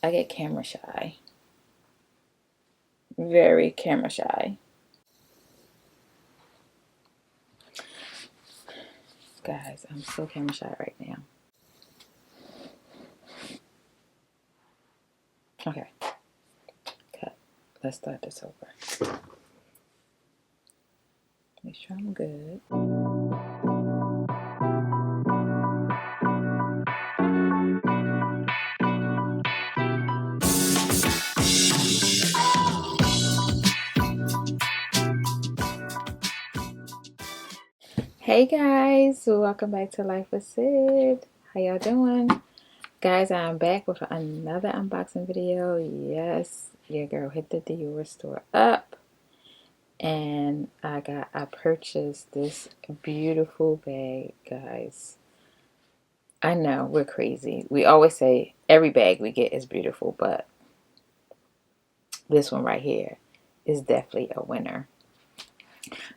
I get camera shy. Very camera shy. Guys, I'm so camera shy right now. Okay. Cut. Let's start this over. Make sure I'm good. Hey guys, welcome back to Life with Syd. How y'all doing? Guys, I'm back with another unboxing video. Yes, your girl hit the Dior store up. And I purchased this beautiful bag, guys. I know, we're crazy. We always say every bag we get is beautiful, but this one right here is definitely a winner.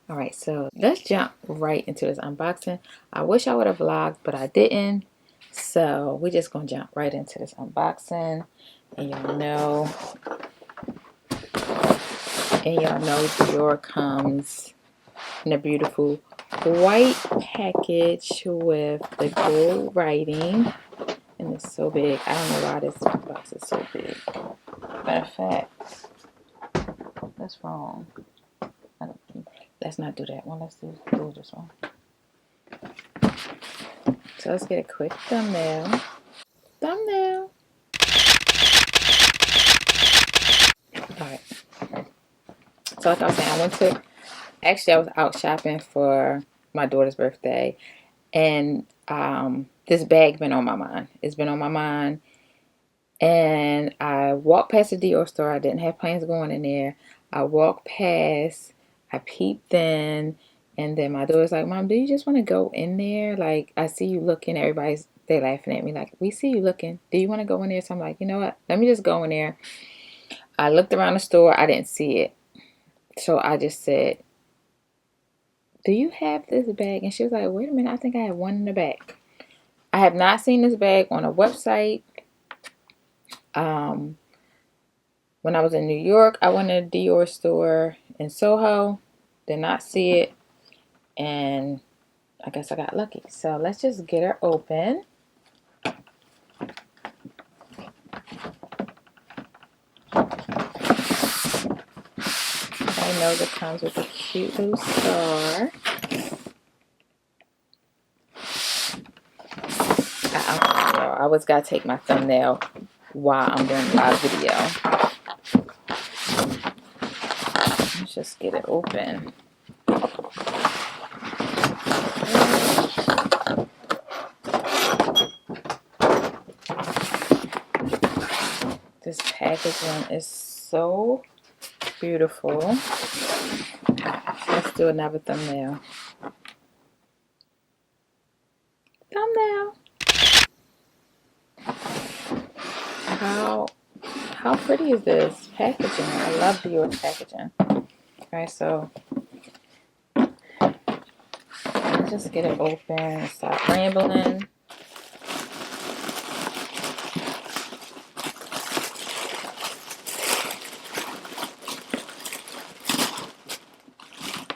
Alright, so let's jump right into this unboxing. I wish I would have vlogged, but I didn't. So we're just going to jump right into this unboxing. And y'all know Dior comes in a beautiful white package with the gold writing. And it's so big. I don't know why this box is so big. Matter of fact, that's wrong. Let's not do that one. Let's do this one. So let's get a quick thumbnail. Thumbnail. Alright. So like I was saying, I was out shopping for my daughter's birthday. And this bag been on my mind. It's been on my mind. And I walked past the Dior store. I didn't have plans going in there. I walked past. I peeped in. And then my daughter's like, Mom, do you just want to go in there? Like, I see you looking. They laughing at me. Like, we see you looking. Do you want to go in there? So I'm like, you know what? Let me just go in there. I looked around the store. I didn't see it. So I just said, do you have this bag? And she was like, wait a minute. I think I have one in the back. I have not seen this bag on a website. When I was in New York, I went to a Dior store in Soho. Did not see it. And I guess I got lucky. So let's just get her open. I know that comes with a cute little star. I always gotta take my thumbnail while I'm doing a live video. Let's just get it open. This packaging is so beautiful. Let's do another thumbnail. Thumbnail. How pretty is this packaging? I love Dior's packaging. Alright, so let's just get it open and stop rambling.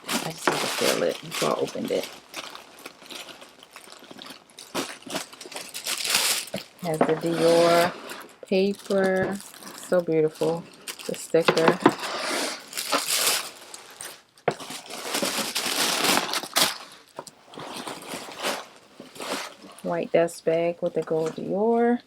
I just had to feel it before I opened it. Has the Dior paper. So beautiful. The sticker. White dust bag with the gold Dior.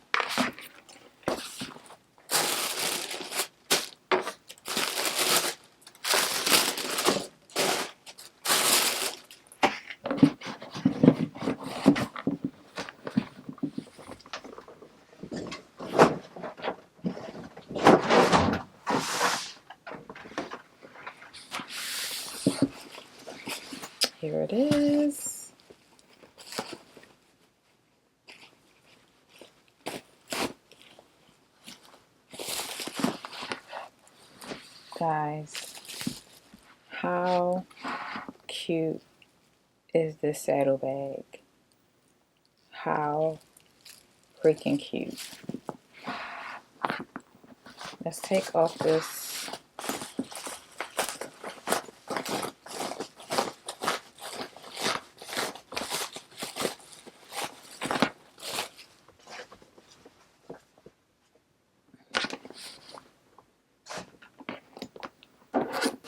Here it is. Guys, how cute is this saddle bag? How freaking cute. Let's take off this.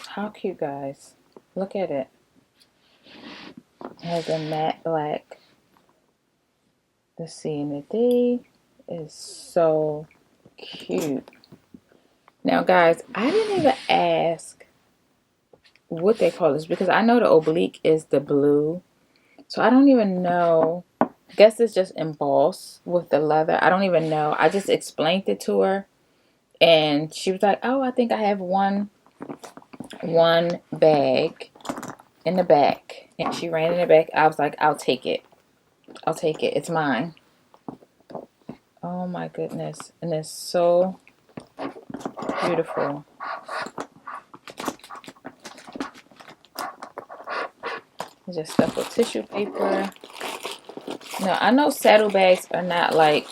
How cute, guys. Look at it. It has a matte black. The C and the D is so cute. Now, guys, I didn't even ask what they call this because I know the oblique is the blue. So I don't even know. I guess it's just embossed with the leather. I don't even know. I just explained it to her. And she was like, oh, I think I have one bag in the back. And she ran in the back. I was like, I'll take it. I'll take it. It's mine. Oh my goodness. And it's so beautiful. It's just stuffed with tissue paper. Now, I know saddlebags are not like,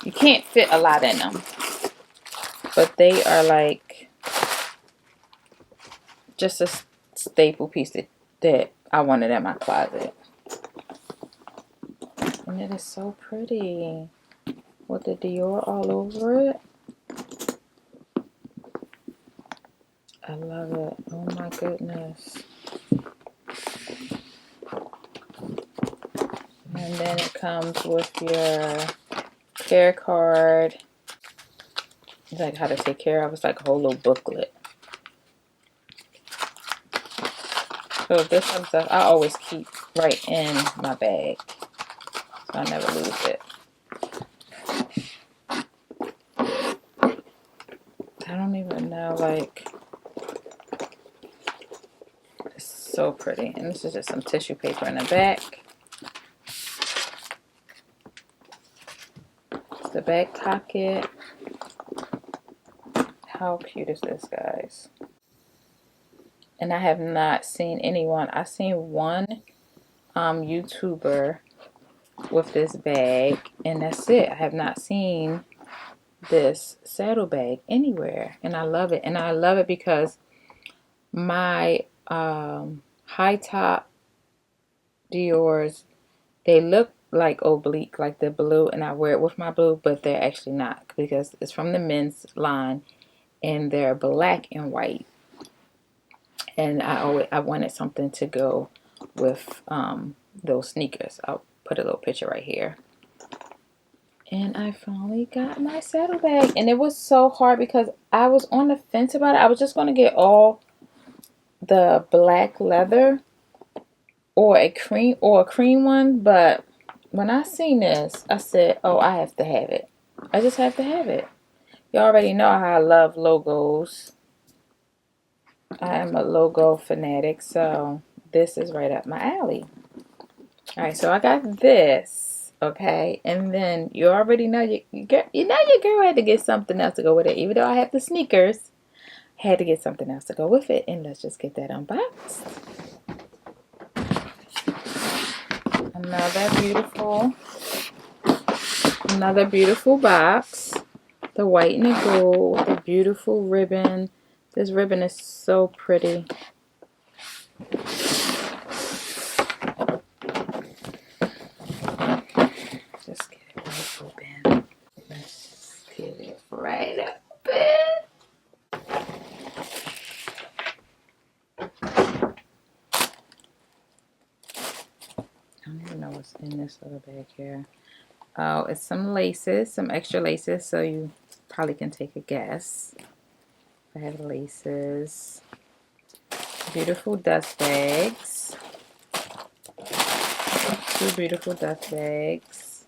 you can't fit a lot in them. But they are like just a staple piece that I wanted in my closet. And it is so pretty. With the Dior all over it. I love it. Oh my goodness. And then it comes with your care card. It's like how to take care of. It's like a whole little booklet. So if there's some stuff I always keep right in my bag. So I never lose it. I don't even know, like, it's so pretty. And this is just some tissue paper in the back. It's the back pocket. How cute is this, guys? And I have not seen anyone. I've seen one YouTuber with this bag, and that's it. I have not seen this saddlebag anywhere, and I love it. And I love it because my high top Dior's, they look like oblique, like the blue, and I wear it with my blue, but they're actually not because it's from the men's line, and they're black and white. And I wanted something to go with those sneakers. I'll put a little picture right here. And I finally got my saddlebag. And it was so hard because I was on the fence about it. I was just going to get all the black leather or a cream one. But when I seen this, I said, oh, I have to have it. I just have to have it. You already know how I love logos. I am a logo fanatic, so this is right up my alley. Alright, so I got this, okay? And then you already know your girl had to get something else to go with it. Even though I have the sneakers, I had to get something else to go with it. And let's just get that unboxed. Another beautiful box. The white and the gold, the beautiful ribbon. This ribbon is so pretty. Just get it right open. Let's get it right open. I don't even know what's in this little bag here. Oh, it's some laces, some extra laces, so you probably can take a guess. I have laces. Beautiful dust bags. Two beautiful dust bags.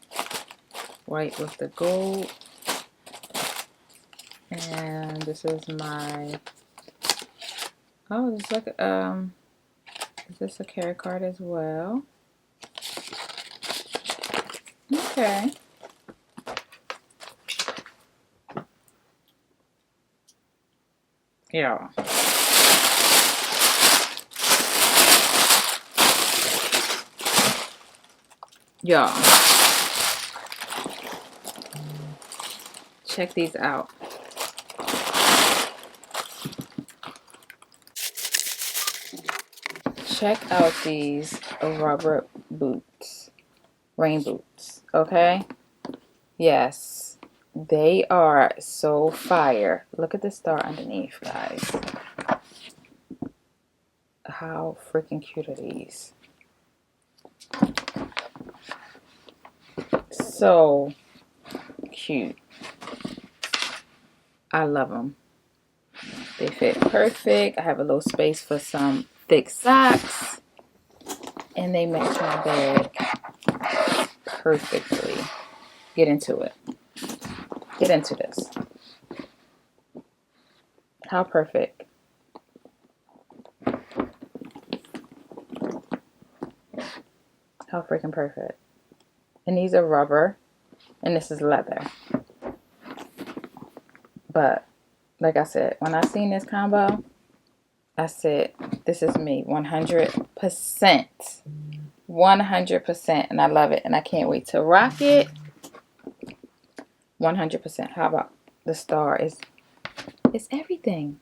White with the gold. And this is my, oh, this is like, is this a care card as well? Okay. Yeah. Y'all, check these out. check out these rubber boots, rain boots, okay? Yes, they are so fire. Look at the star underneath, guys. How freaking cute are these? So cute. I love them. They fit perfect. I have a little space for some thick socks. And they match my bag perfectly. Get into it. Get into this. How perfect. How freaking perfect. And these are rubber. And this is leather. But, like I said, when I seen this combo, I said, this is me. 100%. 100%. And I love it. And I can't wait to rock it. 100%. How about the star? It's everything.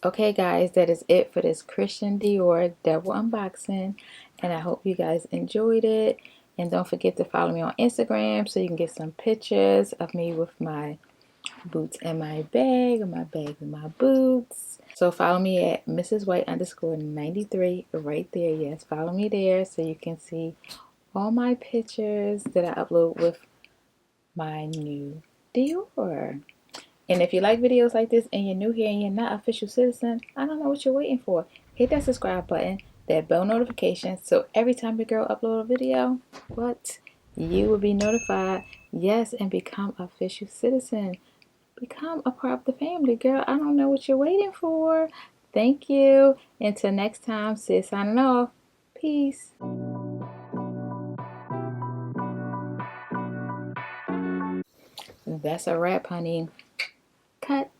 Okay, guys, that is it for this Christian Dior double unboxing. And I hope you guys enjoyed it. And don't forget to follow me on Instagram so you can get some pictures of me with my boots and my bag, or my bag and my boots. So follow me at MrsWhite_93 right there. Yes, follow me there so you can see all my pictures that I upload with my new Dior. And if you like videos like this and you're new here and you're not an official citizen, I don't know what you're waiting for. Hit that subscribe button, that bell notification, so every time your girl upload a video, you will be notified. Yes, and become an official citizen. Become a part of the family, girl. I don't know what you're waiting for. Thank you. Until next time, sis signing off. Peace. That's a wrap, honey. Cut.